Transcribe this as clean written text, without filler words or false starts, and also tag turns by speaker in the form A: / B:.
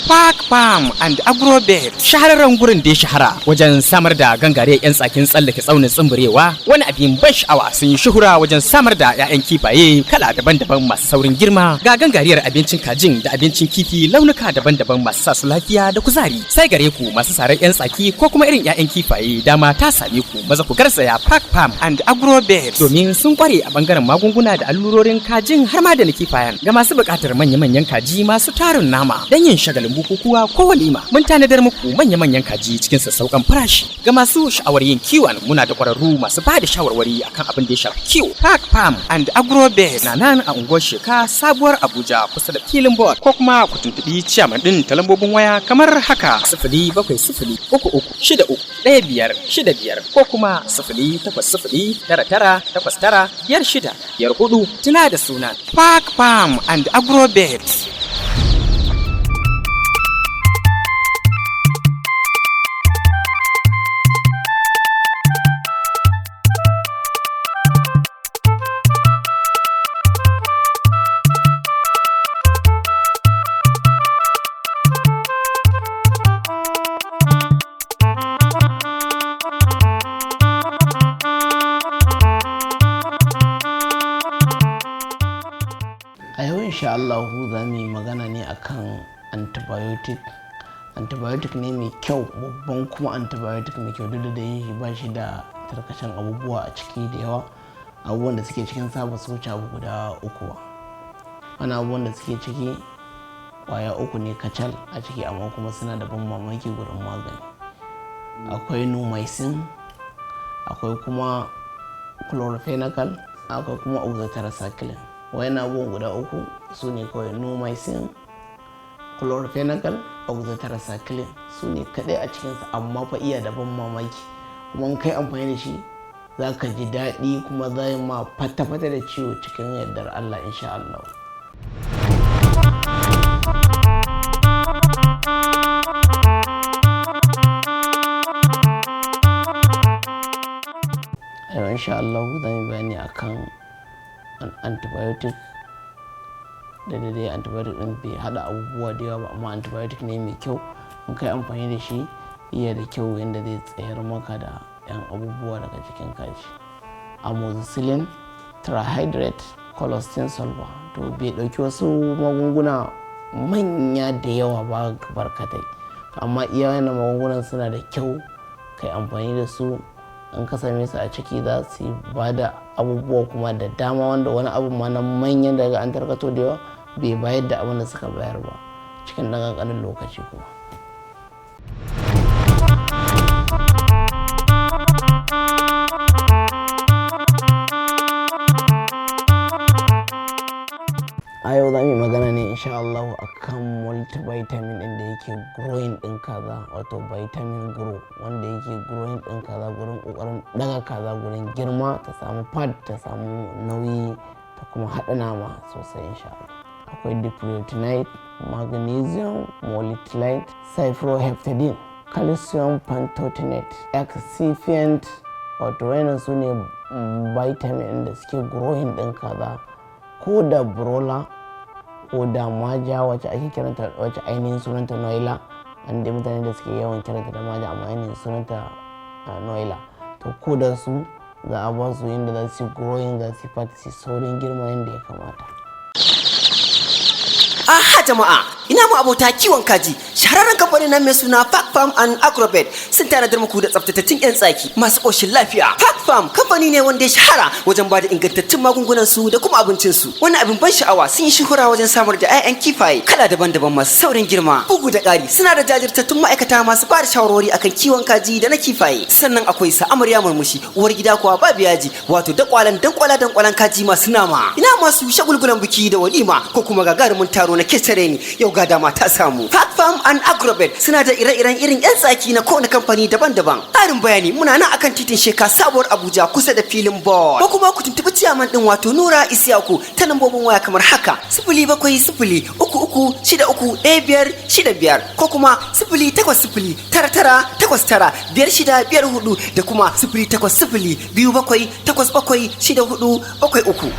A: Park Farm and Agrobet shahararren gurin da ya shahara wajen samar da gangare 'yan tsakin tsallake tsaunin tsumburewa, wani abin ban sha'awa sun yi shuhura wajen samar da 'ya'yan kifaye kala daban-daban masu saurin girma, ga gangariyar abincin kajin da abincin kifi launuka daban-daban masu sa su lafiya da kuzari. Sai gare ku masu sarar 'yan tsaki ko kuma irin 'ya'yan kifaye, dama ta same ku, maza ku garzaya Park Farm and Agrobet domin sun kware a bangaren magunguna da allurorin kajin har ma da na kifayen. Ga masu buƙatar manya-manyan kaji masu tarin nama don yin shagalin bukukuwa ko walima, mun tanadar muku manya-manyan kaji cikin sassauƙan farashi. Ga masu sha'awar yin kiwon, muna da ƙwararru masu ba da shawarwari akan abin da ya shafi kiwo. Park Farm and Agrobet na nan a unguwar Sheka, sabuwar Abuja, kusa da filin board, ko kuma ku tuntuɓi ciyaman ɗin ta lambobin waya kamar haka: 07033131565 ko kuma 08099895654. Tuna da suna Park Farm and Agrobet.
B: A yau insha Allah za mu yi magana ne akan antibiotic. Antibiotic ne mai kyau, babban kuma antibiotic mai kyau, duk da yin ba shi da tarkacen abubuwa a ciki da yawa. Abubuwan da suke cikin sa ba su wuce abu guda uku ba. Wani abubuwan da suke ciki kwaya uku ne kacal a ciki, amma kuma suna da ban mamaki gurin magani. Akwai numycin, akwai kuma chloramphenicol, akwai kuma oxytetracycline. Wayan abubuwan guda uku su ne kawai numycin, chloramphenicol, oxytetracycline su ne kadai a cikinsa, amma fa iya da ban mamaki, kuma in kai amfani da shi za ka ji daɗi kuma zai ma fata-fata da ciwo cikin yardar Allah insha Allah. Yau insha Allah zan yi bayani akan antibiotic. Da dai antibiotic din bai hada abubuwa da yawa ba, amma antibiotic ne mai kyau. In kai amfani da shi iya da kyau yadda zai tsayar maka da 'yan abubuwa daga cikin kaji. Amoxicillin, trihydrate, colistin sulfur. To bai dauki wasu magunguna manya da yawa ba barkatai, amma iya wannan magungunan suna da kyau kai amfani da su. In ka same su a ciki za su ba da abubuwa kuma da dama, wanda wani abu ma na manyan daga an tarkato da yawa bai bayar da abin da suka bayar ba cikin ɗan ƙanƙanin lokaci kuma. A yau za mu yi magana ne insha Allah akan multivitamin ɗin da yake growing ɗin kaza, wato vitamin grow, wanda yake growing ɗin kaza gurin ƙoƙarin ɗaga kaza gurin girma, ta samu fat, ta samu nauyi, ta kuma haɗa nama sosai insha Allah. Akwai diproteinate, magnesium molybdenate, cyproheptadine, calcium pantothenate, excipient, wato wayannan su ne vitamin da suke growing ɗin kaza, ko da brola ko da maja wacce ake kiranta, wacce ainihin sunanta noila, an dai mutane da suke yawan kiranta da maja amma ainihin sunanta noila. To ko da su za a ba su yadda za su growing, za su fata su saurin girma yadda ya kamata.
C: Aha jama'a, ina mu abota kiwon kaji. Shahararren kamfanin nan mai suna Park Farm and Agrobet sun tanadar muku da tsaftatattun 'yan tsaki masu ƙoshin lafiya. Park Farm kamfani ne wanda ya shahara wajen bada ingantattun magungunan su da kuma abincin su. Wani abin ban sha'awa, sun yi shuhura wajen samar da 'ya'yan kifaye kala daban-daban masu saurin girma. Bugu da ƙari, suna da jajirtattun ma'aikata masu bada shawarwari akan kiwon kaji da na kifaye. Sannan akwai sa amarya murmushi, uwar gida kuwa babu yaji, wato dankwalan kaji masu nama. Ina masu shagulgulan biki da walima ko kuma gagarumin taro na kecere ni, yau ga dama ta samu. Park Farm and Agrobet suna da ire-iren irin 'yan tsaki na kowane kamfani daban-daban. Ƙarin bayani, muna nan akan titin Sheka, sabuwar Abuja, kusa da filin ball. Ko kuma ku tuntuɓi ciyaman ɗin, wato Nura Isiyaku, ta lambobin waya kamar haka: 07033131565 ko kuma 08099895654 da kuma 08027876473.